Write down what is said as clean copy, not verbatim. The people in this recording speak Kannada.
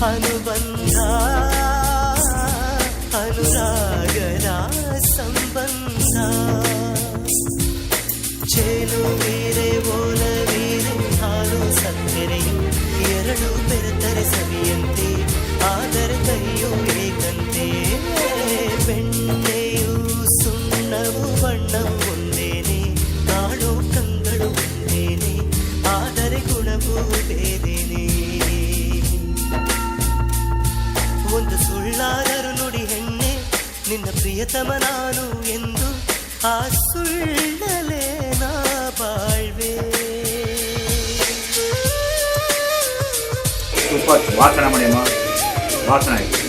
ಅನುಬಂಧ ಅನುರಾಗದ ಸಂಬಂಧ ಚೇನು ವೀರೆ ಓಲ ವೀರೆ ಹಾಲು ಸಕ್ಕರೆಯು ಎರಡು ಬೆರೆತರೆ ಸವಿಯಂತೆ ಆದರೆ ಕೈಯು ಏಕಂತೆ ಬೆಣ್ಣೆಯು ಸುಣ್ಣವು ಬಣ್ಣವು ಒಂದೇನೆ ಕಾಣೋ ಕಂಗಳು ಒಂದೇನೆ ಆದರೆ ಗುಣವೂ ಬೇರೇನೆ ಒಂದು ಸುಳ್ಳಾದರೂ ನುಡಿ ಹೆಣ್ಣೆ ನಿನ್ನ ಪ್ರಿಯತಮ ನಾನು ಎಂದು ಆ ಸುಳ್ಳಲೇ ನಾ ಬಾಳ್ವೆ ಸೂಪರ್ ವಾಸನೆ ಮಾಡಿ ಅಮ್ಮ ವಾಸನೆ ಆಯ್ತು